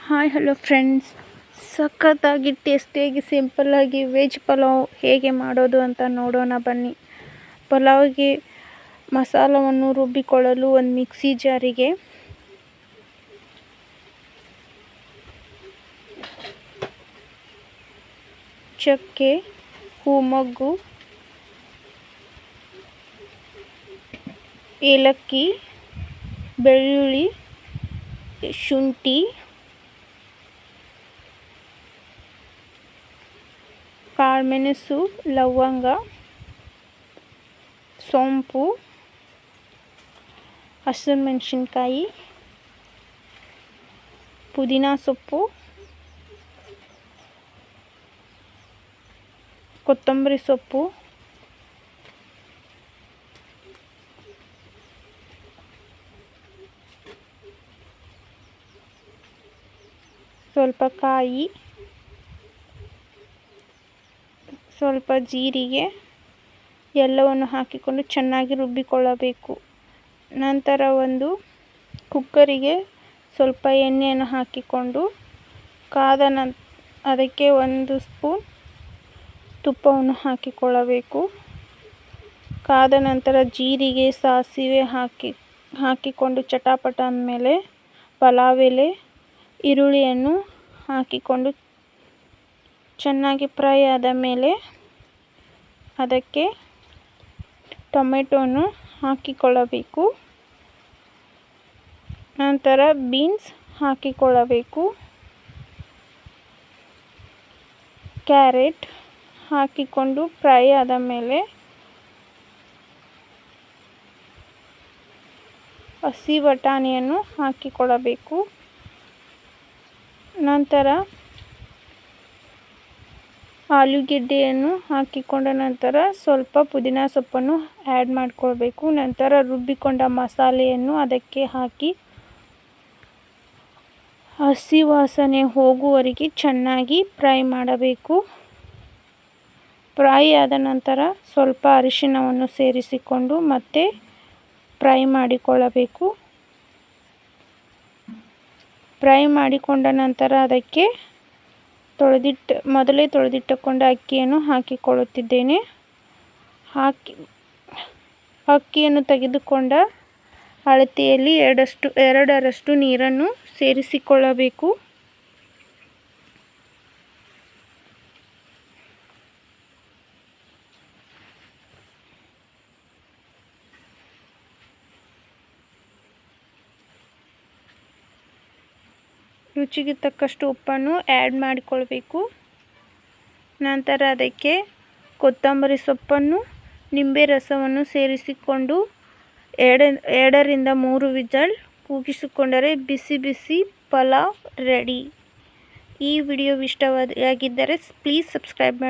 Hi hello friends, ಸಖತ್ತಾಗಿ ಟೇಸ್ಟಿಯಾಗಿ ಸಿಂಪಲ್ಲಾಗಿ ವೆಜ್ ಪಲಾವ್ ಹೇಗೆ ಮಾಡೋದು ಅಂತ ನೋಡೋಣ ಬನ್ನಿ. ಪಲಾವ್ಗೆ ಮಸಾಲವನ್ನು ರುಬ್ಬಿಕೊಳ್ಳಲು ಒಂದು ಮಿಕ್ಸಿ ಜಾರಿಗೆ ಚಕ್ಕೆ, ಹೂಮೊಗ್ಗು, ಏಲಕ್ಕಿ, ಬೆಳ್ಳುಳ್ಳಿ, ಶುಂಠಿ, ಕಾಳುಮೆಣಸು, ಲವಂಗ, ಸೋಂಪು, ಹಸಿಮೆಣಸಿನ್ಕಾಯಿ, ಪುದೀನ ಸೊಪ್ಪು, ಕೊತ್ತಂಬರಿ ಸೊಪ್ಪು, ಸ್ವಲ್ಪ ಕಾಯಿ, ಸ್ವಲ್ಪ ಜೀರಿಗೆ ಎಲ್ಲವನ್ನು ಹಾಕಿಕೊಂಡು ಚೆನ್ನಾಗಿ ರುಬ್ಬಿಕೊಳ್ಳಬೇಕು. ನಂತರ ಒಂದು ಕುಕ್ಕರಿಗೆ ಸ್ವಲ್ಪ ಎಣ್ಣೆಯನ್ನು ಹಾಕಿಕೊಂಡು ಅದಕ್ಕೆ 1 ಸ್ಪೂನ್ ತುಪ್ಪವನ್ನು ಹಾಕಿಕೊಳ್ಳಬೇಕು. ಕಾದ ನಂತರ ಜೀರಿಗೆ, ಸಾಸಿವೆ ಹಾಕಿಕೊಂಡು ಚಟಾಪಟ ಅಂದಮೇಲೆ ಪಲಾವ್ ಎಲೆ, ಈರುಳ್ಳಿಯನ್ನು ಹಾಕಿಕೊಂಡು ಚೆನ್ನಾಗಿ ಫ್ರೈ ಆದ ಮೇಲೆ ಅದಕ್ಕೆ ಟೊಮೆಟೊವನ್ನು ಹಾಕಿಕೊಳ್ಳಬೇಕು. ನಂತರ ಬೀನ್ಸ್ ಹಾಕಿಕೊಳ್ಳಬೇಕು. ಕ್ಯಾರೆಟ್ ಹಾಕಿಕೊಂಡು ಫ್ರೈ ಆದ ಮೇಲೆ ಹಸಿ ಬಟಾಣಿಯನ್ನು ಹಾಕಿಕೊಳ್ಳಬೇಕು. ನಂತರ ಆಲೂಗೆಡ್ಡೆಯನ್ನು ಹಾಕಿಕೊಂಡ ನಂತರ ಸ್ವಲ್ಪ ಪುದೀನ ಸೊಪ್ಪನ್ನು ಆ್ಯಡ್ ಮಾಡಿಕೊಳ್ಬೇಕು. ನಂತರ ರುಬ್ಬಿಕೊಂಡ ಮಸಾಲೆಯನ್ನು ಅದಕ್ಕೆ ಹಾಕಿ ಹಸಿ ವಾಸನೆ ಹೋಗುವವರೆಗೆ ಚೆನ್ನಾಗಿ ಫ್ರೈ ಮಾಡಬೇಕು. ಫ್ರೈ ಆದ ನಂತರ ಸ್ವಲ್ಪ ಅರಿಶಿಣವನ್ನು ಸೇರಿಸಿಕೊಂಡು ಮತ್ತೆ ಫ್ರೈ ಮಾಡಿಕೊಳ್ಳಬೇಕು. ಫ್ರೈ ಮಾಡಿಕೊಂಡ ನಂತರ ಅದಕ್ಕೆ ಮೊದಲೇ ತೊಳೆದಿಟ್ಟುಕೊಂಡ ಅಕ್ಕಿಯನ್ನು ಹಾಕಿಕೊಳ್ಳುತ್ತಿದ್ದೇನೆ. ಅಕ್ಕಿಯನ್ನು ತೆಗೆದುಕೊಂಡ ಅಳತೆಯಲ್ಲಿ ಎರಡರಷ್ಟು ನೀರನ್ನು ಸೇರಿಸಿಕೊಳ್ಳಬೇಕು. ರುಚಿಗೆ ತಕ್ಕಷ್ಟು ಉಪ್ಪನ್ನು ಆ್ಯಡ್ ಮಾಡಿಕೊಳ್ಬೇಕು. ನಂತರ ಅದಕ್ಕೆ ಕೊತ್ತಂಬರಿ ಸೊಪ್ಪನ್ನು, ನಿಂಬೆ ರಸವನ್ನು ಸೇರಿಸಿಕೊಂಡು 2ರಿಂದ 3 ವಿಜಲ್ ಕೂಗಿಸಿಕೊಂಡರೆ ಬಿಸಿ ಬಿಸಿ ಪಲಾವ್ ರೆಡಿ. ಈ ವಿಡಿಯೋ ಇಷ್ಟವಾಗಿದ್ದರೆ ಪ್ಲೀಸ್ ಸಬ್ಸ್ಕ್ರೈಬ್ ಮಾಡಿ.